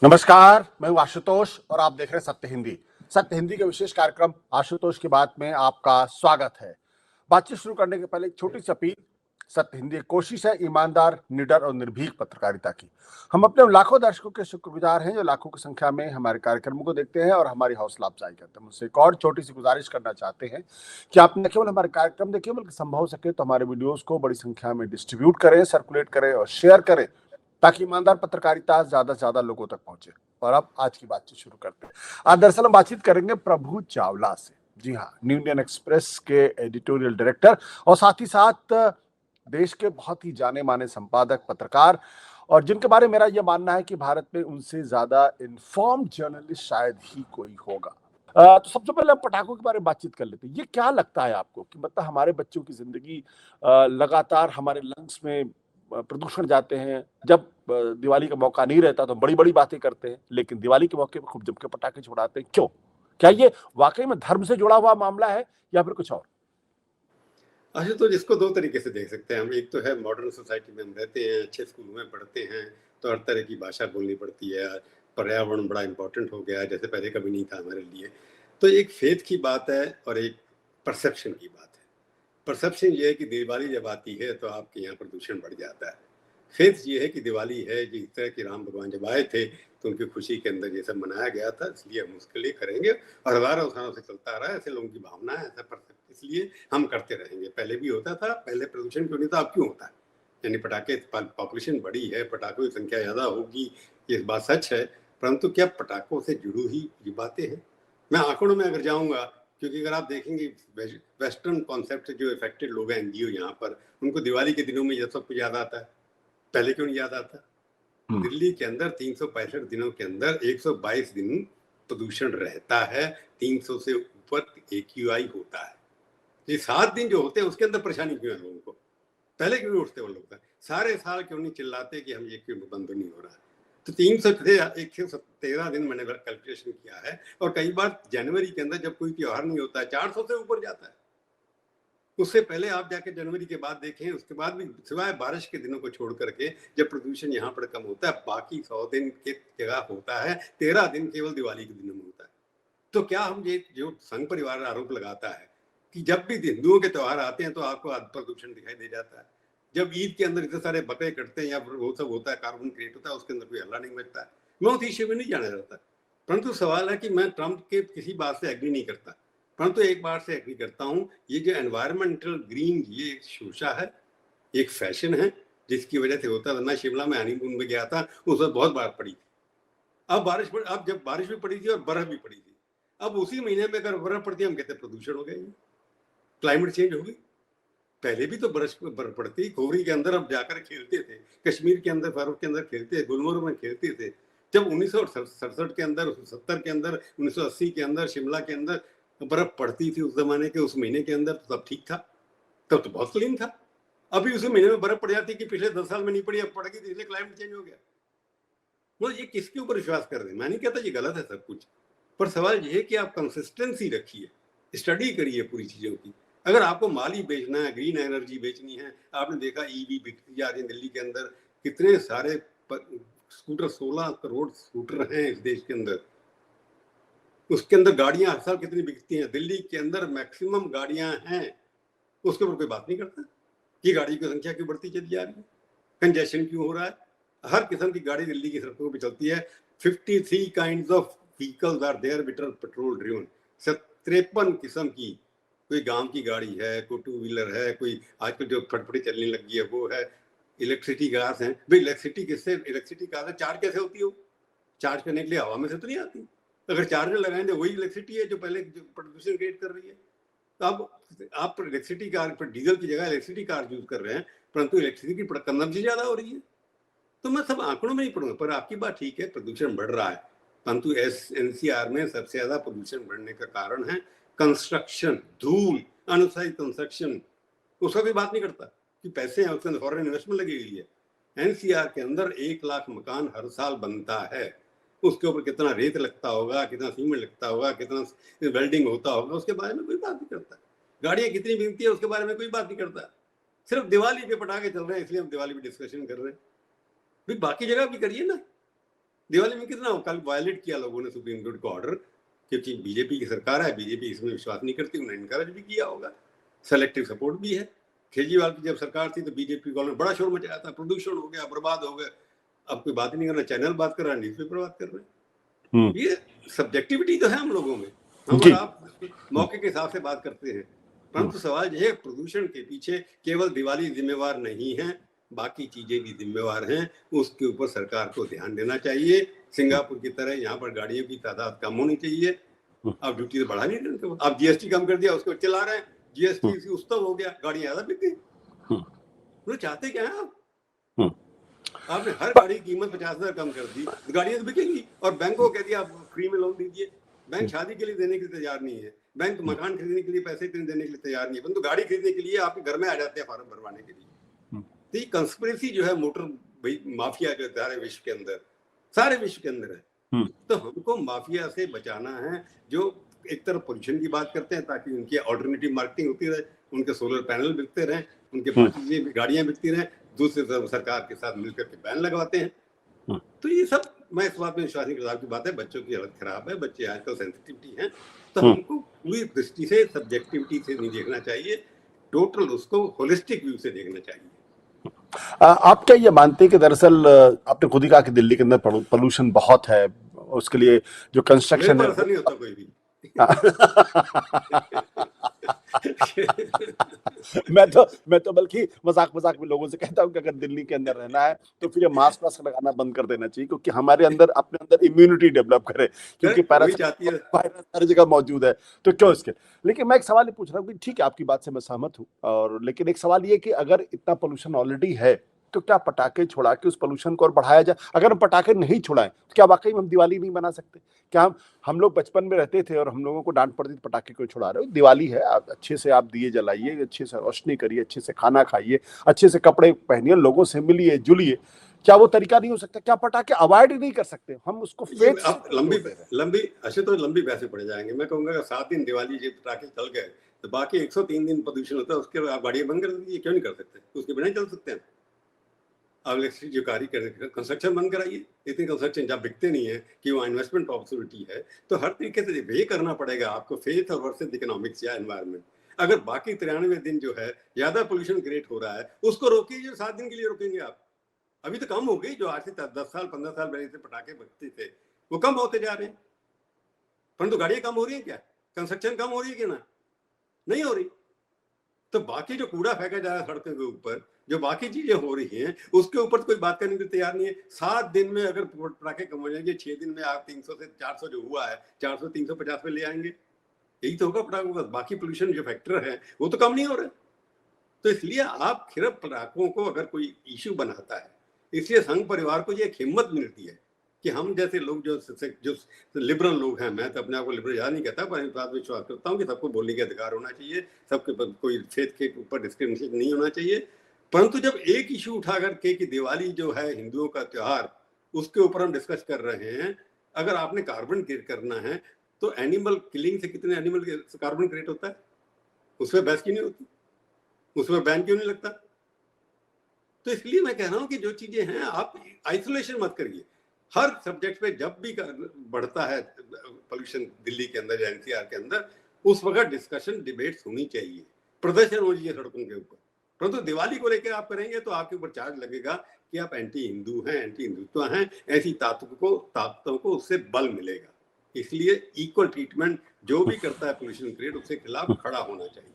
नमस्कार, मैं हूं आशुतोष और आप देख रहे हैं सत्य हिंदी। सत्य हिंदी के विशेष कार्यक्रम आशुतोष की बात में आपका स्वागत है। बातचीत शुरू करने के पहले एक छोटी सी अपील। सत्य हिंदी एक कोशिश है ईमानदार, निडर और निर्भीक पत्रकारिता की। हम अपने उन लाखों दर्शकों के शुक्रगुजार हैं जो लाखों की संख्या में हमारे कार्यक्रमों को देखते हैं और हमारी हौसला अफजाई करते हैं। मुझसे एक और छोटी सी गुजारिश करना चाहते हैं कि आप न केवल हमारे कार्यक्रम देखें बल्कि संभव हो सके तो हमारे वीडियोस को बड़ी संख्या में डिस्ट्रीब्यूट करें, सर्कुलेट करें और शेयर करें, ताकि ईमानदार पत्रकारिता ज्यादा से ज्यादा लोगों तक पहुंचे। और अब आज की बातचीत शुरू करते हैं। आज दरअसल हम बातचीत करेंगे प्रभु चावला से। जी हाँ, न्यू इंडियन एक्सप्रेस के एडिटोरियल डायरेक्टर और साथ ही साथ देश के बहुत ही जाने माने संपादक, पत्रकार, और जिनके बारे में मेरा यह मानना है कि भारत में उनसे ज्यादा इन्फॉर्म्ड जर्नलिस्ट शायद ही कोई होगा। तो सबसे पहले हम पटाखों के बारे में बातचीत कर लेते हैं। ये क्या लगता है आपको कि मतलब हमारे बच्चों की जिंदगी लगातार हमारे लंग्स में प्रदूषण जाते हैं। जब दिवाली का मौका नहीं रहता तो बड़ी-बड़ी बातें करते हैं, लेकिन दिवाली के मौके पर खूब जम के पटाखे छुड़ाते हैं, क्यों? क्या ये वाक़ई में धर्म से जुड़ा हुआ मामला है या फिर कुछ और? अच्छा, तो इसको दो तरीके से देख सकते हैं हम। एक तो है मॉडर्न सोसाइटी में हम रहते हैं, अच्छे स्कूलों में पढ़ते हैं, तो हर तरह की भाषा बोलनी पड़ती है। पर्यावरण बड़ा इम्पोर्टेंट हो गया है, जैसे पहले कभी नहीं था हमारे लिए। तो एक फेथ की बात है और एक परसेप्शन की बात है। परसेप्शन ये है कि दिवाली जब आती है तो आपके यहाँ प्रदूषण बढ़ जाता है। फेथ ये है कि दिवाली है, जिस तरह कि राम भगवान जब आए थे तो उनकी खुशी के अंदर ये सब मनाया गया था, इसलिए हम उसके लिए करेंगे और हज़ारों सालों से चलता आ रहा है। ऐसे लोगों की भावना है, ऐसा परसेप्ट, इसलिए हम करते रहेंगे। पहले भी होता था, पहले प्रदूषण क्यों नहीं था, अब क्यों होता है? यानी पटाखे, पॉपुलेशन बढ़ी है, पटाखों की संख्या ज़्यादा होगी, ये बात सच है, परंतु क्या पटाखों से जुड़ी हुई ये बातें हैं? मैं आंकड़ों में अगर जाऊंगा, क्योंकि अगर आप देखेंगे वेस्टर्न कॉन्सेप्ट से जो इफेक्टेड लोग हैं एनजीओ यहाँ पर, उनको दिवाली के दिनों में ये सब कुछ याद आता है। पहले क्यों नहीं याद आता? दिल्ली के अंदर 365 दिनों के अंदर 122 दिन प्रदूषण रहता है, 300 से ऊपर AQI होता है। ये 7 दिन जो होते हैं उसके अंदर परेशानी क्यों है लोगों को? पहले क्यों नहीं उठते वो लोग? सारे साल क्यों नहीं चिल्लाते कि हम ये क्यों बंद नहीं हो रहा है? तो 113 दिन मैंने कैलकुलेशन किया है, और कई बार जनवरी के अंदर जब कोई त्योहार नहीं होता है 400 से ऊपर जाता है। उससे पहले आप जाके जनवरी के बाद देखें, उसके बाद भी सिवाय बारिश के दिनों को छोड़ करके जब प्रदूषण यहाँ पर कम होता है, बाकी 100 दिन की जगह होता है 13 दिन केवल दिवाली के दिनों में होता है। तो क्या हम ये जो संघ परिवार आरोप लगाता है कि जब भी हिंदुओं के त्योहार आते हैं तो आपको प्रदूषण दिखाई दे जाता है, जब ईद के अंदर इतने सारे बकरे कटते हैं या वो सब होता है, कार्बन क्रिएट होता है, उसके अंदर कोई हल्ला नहीं मचता है। मैं उस इश्यू में नहीं जाना चाहता, परंतु सवाल है कि मैं ट्रंप के किसी बात से एग्री नहीं करता, परंतु एक बात से एग्री करता हूं, ये जो एनवायरमेंटल ग्रीन, ये एक शोषा है, एक फैशन है, जिसकी वजह से होता था। मैं शिमला में हनीमून में गया था, उस वक्त बहुत बारिश पड़ी थी। अब जब बारिश भी पड़ी थी और बर्फ भी पड़ी थी, अब उसी महीने में अगर बर्फ पड़ती है हम कहते हैं प्रदूषण हो गया, क्लाइमेट चेंज हो गई। पहले भी तो बर्फ पड़ती, खोरी के अंदर अब जाकर खेलते थे, कश्मीर के अंदर, बर्फ के अंदर खेलते थे, गुलमर्ग में खेलते थे। जब 1967 के अंदर, 70 के अंदर, 1980 के अंदर शिमला के अंदर बर्फ पड़ती थी, उस जमाने के उस महीने के अंदर, तो तब ठीक था, तब तो बहुत क्लीन था। अभी उसी महीने में बर्फ पड़ जाती कि पिछले 10 साल में नहीं पड़ी, अब पड़ गई, इसलिए क्लाइमेट चेंज हो गया। वो ये किसके ऊपर विश्वास कर रहे हैं? मैं नहीं कहता ये गलत है सब कुछ, पर सवाल ये है कि आप कंसिस्टेंसी रखिए, स्टडी करिए पूरी चीजों की। अगर आपको माली बेचना है, ग्रीन एनर्जी बेचनी है, आपने देखा ईवी बिकती जा रही है दिल्ली के अंदर, कितने सारे स्कूटर, 16 करोड़ स्कूटर हैं इस देश के अंदर, उसके अंदर गाड़ियां हर साल कितनी बिकती हैं, दिल्ली के अंदर मैक्सिमम गाड़ियां हैं, उसके ऊपर कोई बात नहीं करता कि गाड़ी की संख्या क्यों बढ़ती चली जा रही है, कंजेशन क्यों हो रहा है। हर किस्म की गाड़ी दिल्ली की सड़कों पर चलती है। 53 kinds of vehicles are there which are petrol driven. 53 किस्म की, कोई गांव की गाड़ी है, कोई टू व्हीलर है, कोई आजकल जो फटफटी चलने लगी है वो है, इलेक्ट्रिसिटी कार्स हैं। भाई इलेक्ट्रिसिटी किससे, इलेक्ट्रिसिटी कार से चार्ज कैसे होती हो? चार्ज करने के लिए हवा में से तो नहीं आती। अगर चार्जर लगाएंगे वही इलेक्ट्रिसिटी है जो पहले प्रदूषण क्रिएट कर रही है। तो अब आप इलेक्ट्रिसिटी कार पर डीजल की जगह इलेक्ट्रिसिटी कार यूज कर रहे हैं, परंतु इलेक्ट्रिसिटी की कंजम्पशन ज्यादा हो रही है। तो मैं सब आंकड़ों में नहीं पढ़ूंगा, पर आपकी बात ठीक है, प्रदूषण बढ़ रहा है, परंतु NCR में सबसे ज्यादा प्रदूषण बढ़ने का कारण है कंस्ट्रक्शन, धूल, अनसाइज कंस्ट्रक्शन। उसका कोई बात नहीं करता कि पैसे हैं, उसके अंदर फॉरेन इन्वेस्टमेंट लगी हुई है। NCR के अंदर 1 लाख मकान हर साल बनता है, उसके ऊपर कितना रेत लगता होगा, कितना सीमेंट लगता होगा, कितना वेल्डिंग होता होगा, उसके बारे में कोई बात नहीं करता। गाड़ियां कितनी बिकती है उसके बारे में कोई बात नहीं करता। सिर्फ दिवाली पे पटाखे चल रहे हैं, इसलिए हम दिवाली पे डिस्कशन कर रहे हैं। भाई बाकी जगह भी करिए ना, दिवाली में कितना कल वायलेट किया लोगों ने सुप्रीम कोर्ट का ऑर्डर, क्योंकि बीजेपी की सरकार है, बीजेपी इसमें विश्वास नहीं करती, उन्होंने इनकरेज भी किया होगा, सेलेक्टिव सपोर्ट भी है। केजरीवाल की जब सरकार थी तो बीजेपी को बड़ा शोर मचाया था, प्रदूषण हो गया, बर्बाद हो गया। अब कोई बात नहीं कर रहा, चैनल बात कर रहा है, न्यूज़पेपर बात कर रहे हैं। ये सब्जेक्टिविटी तो है हम लोगों में, हम और आप मौके के हिसाब से बात करते हैं, परंतु सवाल यह है प्रदूषण के पीछे केवल दिवाली जिम्मेवार नहीं है, बाकी चीजें भी जिम्मेवार हैं, उसके ऊपर सरकार को ध्यान देना चाहिए। सिंगापुर की तरह यहाँ पर गाड़ियों की तादाद कम होनी चाहिए। अब ड्यूटी तो बढ़ा नहीं रहे, अब जीएसटी कम कर दिया, उसको चला रहे हैं, जीएसटी उत्सव हो गया, गाड़ियां ज्यादा बिक गई। तो चाहते क्या है आप? आपने हर गाड़ी की कीमत 50,000 कम कर दी, गाड़ियां तो बिकेंगी। और बैंक को कह दिया आप फ्री में लोन दीजिए, बैंक शादी के लिए देने के लिए तैयार नहीं है, बैंक मकान खरीदने के लिए पैसे देने के लिए तैयार नहीं है, परंतु गाड़ी खरीदने के लिए आपके घर में आ जाते हैं फॉर्म भरवाने के लिए। तो ये कंस्पिरेसी जो है मोटर माफिया जो सारे विश्व के अंदर है, तो हमको माफिया से बचाना है, जो एक तरफ पोल्यूशन की बात करते हैं ताकि उनकी ऑल्टरनेटिव मार्केटिंग होती रहे, उनके सोलर पैनल बिकते रहे, उनके बाकी गाड़ियां बिकती रहे, दूसरी तरफ सरकार के साथ मिलकर के बैन लगवाते हैं। तो ये सब, मैं इस बात में विश्वास नहीं करता की बात है, बच्चों की हालत खराब है, बच्चे आजकल सेंसिटिविटी है, तो हमको पूरी दृष्टि से सब्जेक्टिविटी से नहीं देखना चाहिए, टोटल उसको होलिस्टिक व्यू से देखना चाहिए। आप क्या ये मानते हैं कि दरअसल आपने खुद ही कहा कि दिल्ली के अंदर पोल्यूशन बहुत है, उसके लिए जो कंस्ट्रक्शन है नहीं होता कोई भी मैं तो बल्कि मजाक में लोगों से कहता हूं कि अगर दिल्ली के अंदर रहना है तो फिर ये मास्क लगाना बंद कर देना चाहिए, क्योंकि हमारे अंदर अपने अंदर इम्यूनिटी डेवलप करे, क्योंकि वायरस हर जगह मौजूद है, तो क्यों इसके। लेकिन मैं एक सवाल ये पूछ रहा हूँ कि ठीक है, आपकी बात से मैं सहमत हूँ, और लेकिन एक सवाल ये कि अगर इतना पोल्यूशन ऑलरेडी है तो क्या पटाखे छुड़ा के उस पोल्यूशन को और बढ़ाया जाए? अगर हम पटाखे नहीं छुड़ाएं तो क्या वाकई में हम दिवाली नहीं बना सकते? क्या हम लोग बचपन में रहते थे और हम लोगों को डांट पड़ती थी पटाखे क्यों छुड़ा रहे हो, दिवाली है, आप अच्छे से आप दिए जलाइए, अच्छे से रोशनी करिए, अच्छे से खाना खाइए, अच्छे से कपड़े पहनिए, लोगों से मिलिए जुलिए। क्या वो तरीका नहीं हो सकता? क्या पटाखे अवॉइड नहीं कर सकते हम उसको? लंबी पैसे पड़ जाएंगे। मैं कहूंगा 7 दिन दिवाली जब पटाखे चल गए तो बाकी 103 दिन प्रदूषण होता है, उसके आप गाड़ियां बंद कर दीजिए, क्यों नहीं कर सकते? उसके बिना चल सकते हैं। अब इलेक्ट्रिसिटी जो कार्य कर कंस्ट्रक्शन बंद कराइए, इतनी कंस्ट्रक्शन जब बिकते नहीं है कि वो इन्वेस्टमेंट अपॉर्चुनिटी है, तो हर तरीके से ये करना पड़ेगा आपको, फेथ और वर्सेस इकोनॉमिक्स या एनवायरमेंट। अगर बाकी 93 दिन जो है ज्यादा पोल्यूशन क्रिएट हो रहा है, उसको रोकिए, जो 7 दिन के लिए रोकेंगे आप। अभी तो कम हो गई, जो आज से 10 साल 15 साल पहले से पटाखे बजते थे वो कम होते जा रहे हैं, परंतु गाड़ियां कम हो रही है क्या? कंस्ट्रक्शन कम हो रही है क्या? ना, नहीं हो रही। तो बाकी जो कूड़ा फेंका जा रहा है सड़कों के ऊपर, जो बाकी चीजें हो रही हैं, उसके ऊपर कोई बात करने के लिए तैयार नहीं है। 7 दिन में अगर पटाखे कम हो जाएंगे, 6 दिन में आप 300 से 400 जो हुआ है 400 350 पे ले आएंगे, यही तो होगा पटाखों का। बाकी पोल्यूशन जो फैक्टर है वो तो कम नहीं हो रहा। तो इसलिए आप सिर्फ पटाखों को अगर कोई इश्यू बनाता है, इसलिए संघ परिवार को ये हिम्मत मिलती है कि हम जैसे लोग जो लिबरल लोग हैं, मैं तो अपने आप को लिबरल याद नहीं कहता, पर इस बात विश्वास करता हूँ कि सबको बोलने का अधिकार होना चाहिए, सबके कोई फेथ के ऊपर डिस्क्रिमिनेशन नहीं होना चाहिए। परंतु जब एक इशू उठा करके कि दिवाली जो है हिंदुओं का त्योहार, उसके ऊपर हम डिस्कस कर रहे हैं, अगर आपने कार्बन क्रिएट करना है तो एनिमल किलिंग से कितने एनिमल कार्बन क्रिएट होता है, उसमें बहस क्यों नहीं होती, उसमें बैन क्यों नहीं लगता? तो इसलिए मैं कह रहा हूं कि जो चीजें हैं आप आइसोलेशन मत करिए। हर सब्जेक्ट पे जब भी बढ़ता है पोल्यूशन दिल्ली के अंदर या एनसीआर के अंदर, उस वक्त डिस्कशन डिबेट्स होनी चाहिए, प्रदर्शन होनी चाहिए सड़कों के ऊपर। परंतु दिवाली को लेकर आप करेंगे तो आपके ऊपर चार्ज लगेगा कि आप एंटी हिंदू हैं, एंटी हिंदुत्व हैं। ऐसी ताकतों को उससे बल मिलेगा। इसलिए इक्वल ट्रीटमेंट जो भी करता है पोल्यूशन क्रिएट, उसके खिलाफ खड़ा होना चाहिए।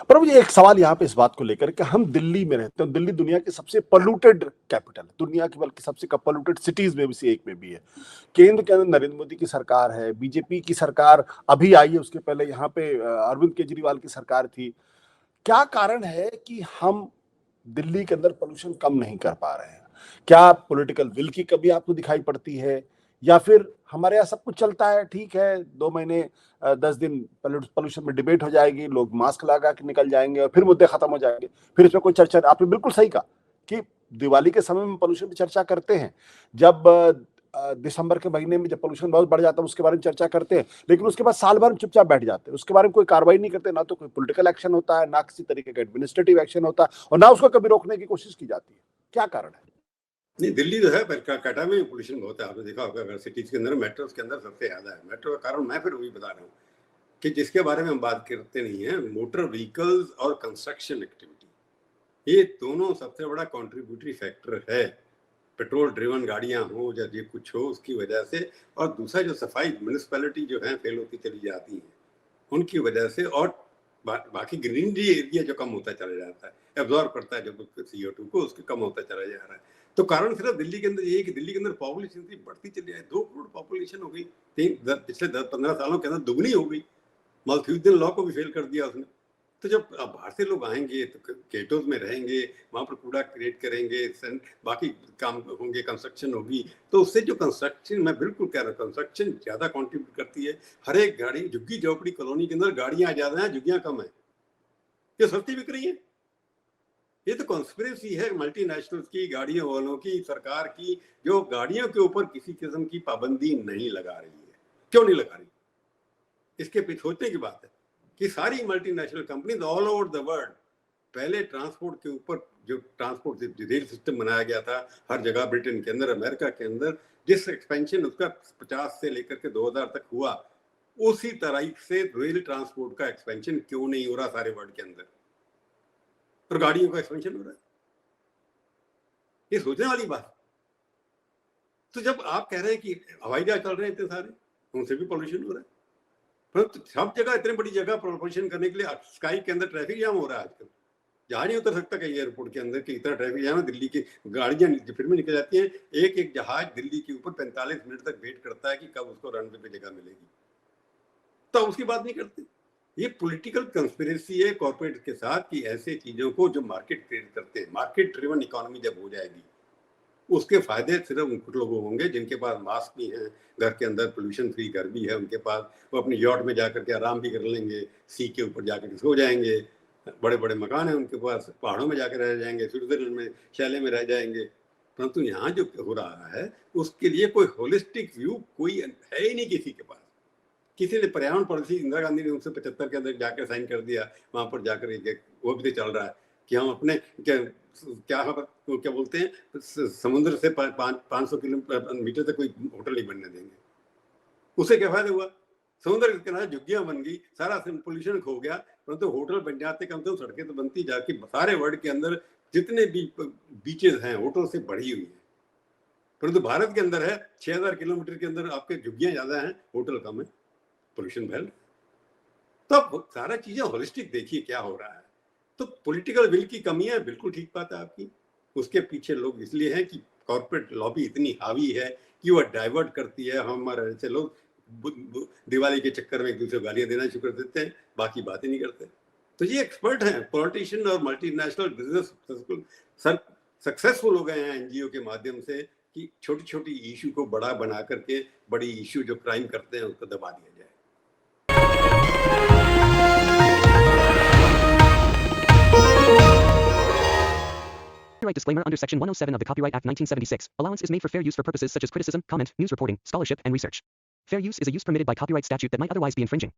पर मुझे एक सवाल यहाँ पे इस बात को लेकर कि हम दिल्ली में रहते हैं, दिल्ली दुनिया की सबसे पोल्यूटेड कैपिटल है, दुनिया की बल्कि सबसे पोल्यूटेड सिटीज में से एक में भी है। केंद्र के अंदर नरेंद्र मोदी की सरकार है, बीजेपी की सरकार अभी आई है, उसके पहले यहाँ पे अरविंद केजरीवाल की सरकार थी। क्या कारण है कि हम दिल्ली के अंदर पोल्यूशन कम नहीं कर पा रहे हैं? क्या पॉलिटिकल विल की कमी आपको दिखाई पड़ती है, या फिर हमारे यहाँ सब कुछ चलता है, ठीक है, 2 महीने 10 दिन पोल्यूशन में डिबेट हो जाएगी, लोग मास्क लगा के निकल जाएंगे और फिर मुद्दे खत्म हो जाएंगे, फिर इसमें कोई चर्चा? आपने बिल्कुल सही कहा कि दिवाली के समय में पोल्यूशन की चर्चा करते हैं, जब दिसंबर के महीने में जब पोल्यूशन बहुत बढ़ जाता है उसके बारे में चर्चा करते हैं, लेकिन उसके बाद साल भर चुपचाप बैठ जाते हैं, उसके बारे में कोई कार्रवाई नहीं करते, ना तो कोई पॉलिटिकल एक्शन होता है, ना किसी तरीके का एडमिनिस्ट्रेटिव एक्शन होता है, और ना उसको कभी रोकने की कोशिश की जाती है। क्या कारण है? नहीं, दिल्ली जो है पर कलकत्ता में पोल्यूशन बहुत है। आपने देखा होगा, अगर सिटीज के अंदर, मेट्रोज के अंदर सबसे ज्यादा है। मेट्रो का कारण मैं फिर वही बता रहा हूँ कि जिसके बारे में हम बात करते नहीं है, मोटर व्हीकल्स और कंस्ट्रक्शन एक्टिविटी, ये दोनों सबसे बड़ा कॉन्ट्रीब्यूटरी फैक्टर है। पेट्रोल ड्रिवन गाड़ियां हो या ये कुछ हो, उसकी वजह से। और दूसरा जो सफाई म्यूनिसिपैलिटी जो है फेल होती चली जाती है उनकी वजह से, और बाकी ग्रीनरी एरिया जो कम होता चला जाता है, एब्जॉर्ब करता है जो CO2 को, उसके कम होता चला जा रहा है। तो कारण सिर्फ दिल्ली के अंदर ये है कि दिल्ली के अंदर पॉपुलेशन बढ़ती चली जाए। 2 करोड़ पॉपुलेशन हो गई, पिछले 10-15 सालों के अंदर दुगनी हो गई। मालथ्यूसन लॉ को भी फेल कर दिया उसने। तो जब बाहर से लोग आएंगे तो गेटोज में रहेंगे, वहां पर कूड़ा क्रिएट करेंगे, बाकी काम होंगे, कंस्ट्रक्शन होगी, तो उससे जो कंस्ट्रक्शन, मैं बिल्कुल कह रहा हूँ, कंस्ट्रक्शन ज्यादा कंट्रीब्यूट करती है। हर एक गाड़ी, झुग्गी झोपड़ी कॉलोनी के अंदर गाड़ियां ज्यादा हैं, झुग्गियां कम है, ये सस्ती बिक रही है। ये तो कॉन्स्पिरेसी है मल्टीनेशनल्स की, गाड़ियों वालों की, सरकार की, जो गाड़ियों के ऊपर किसी किस्म की पाबंदी नहीं लगा रही है। क्यों नहीं लगा रही? इसके पीछे सोचने की बात है कि सारी multinational companies all over the world, पहले ट्रांसपोर्ट के ऊपर जो ट्रांसपोर्ट रेल सिस्टम बनाया गया था हर जगह, ब्रिटेन के अंदर, अमेरिका के अंदर, जिस एक्सपेंशन उसका 50 से लेकर के 2000 तक हुआ, उसी तरह से रेल ट्रांसपोर्ट का एक्सपेंशन क्यों नहीं हो रहा सारे वर्ल्ड के अंदर, और गाड़ियों का एक्सपेंशन हो रहा है? ये सोचने वाली बात। तो जब आप कह रहे हैं कि हवाई जहाज चल रहे हैं इतने सारे, उनसे भी पॉल्यूशन हो रहा है, परंतु सब जगह, इतनी बड़ी जगह प्रपोर्शन करने के लिए स्काई के अंदर ट्रैफिक जाम हो रहा है आजकल। जहाज नहीं उतर सकता कहीं एयरपोर्ट के अंदर कि इतना ट्रैफिक जाम है। दिल्ली की गाड़ियां फिर भी निकल जाती हैं, एक एक जहाज दिल्ली के ऊपर 45 मिनट तक वेट करता है कि कब उसको रनवे पे जगह मिलेगी, तो उसकी बात नहीं करते। ये पॉलिटिकल कंस्पिरेसी है कॉर्पोरेट के साथ कि ऐसे चीजों को जो मार्केट क्रिएट करते हैं, मार्केट ड्रिवन इकोनॉमी जब हो जाएगी, उसके फायदे सिर्फ उन कुछ लोगों होंगे जिनके पास मास्क भी है, घर के अंदर पोल्यूशन फ्री घर भी है उनके पास, वो अपनी यॉट में जाकर के आराम भी कर लेंगे, सी के ऊपर जाकर सो जाएंगे, बड़े बड़े मकान है उनके पास, पहाड़ों में जाकर रह जाएंगे, स्विट्जरलैंड में शैले में रह जाएंगे। परंतु यहाँ जो हो रहा है उसके लिए कोई होलिस्टिक व्यू कोई है ही नहीं किसी के पास। किसी ने पर्यावरण पॉलिसी, इंदिरा गांधी ने 1975 के अंदर जाकर साइन कर दिया, वहां पर जाकर वो भी चल रहा है कि हम अपने क्या बोलते हैं, समुद्र से 500 किलोमीटर तक कोई होटल नहीं बनने देंगे। उसे क्या फायदा हुआ? समुद्र के किनारे झुग्गियां बन गई, सारा पोल्यूशन खो गया, परंतु होटल बन जाते, कम से कम सड़कें तो बनती जाके सारे वर्ल्ड के अंदर जितने भी बीचेज हैं होटल से बढ़ी हुई है। परंतु भारत के अंदर है 6000 किलोमीटर के अंदर आपके झुग्गियां ज्यादा हैं, होटल कम है, पोल्यूशन फैल। तो अब सारा चीजें होलिस्टिक देखिए क्या हो रहा है। तो पॉलिटिकल विल की कमी है, बिल्कुल ठीक बात है आपकी। उसके पीछे लोग इसलिए हैं कि कॉर्पोरेट लॉबी इतनी हावी है कि वह डाइवर्ट करती है। हमारे ऐसे लोग दिवाली के चक्कर में एक दूसरे को गालियां देना शुरू कर देते हैं, बाकी बात ही नहीं करते। तो ये एक्सपर्ट हैं, पॉलिटिशियन और मल्टीनेशनल बिजनेस सक्सेसफुल हो गए हैं एनजीओ के माध्यम से कि छोटी छोटी इशू को बड़ा बना करके बड़ी इशू जो क्राइम करते हैं उसको दबा दिया जाए। Copyright disclaimer under Section 107 of the Copyright Act 1976. Allowance is made for fair use for purposes such as criticism, comment, news reporting, scholarship, and research. Fair use is a use permitted by copyright statute that might otherwise be infringing.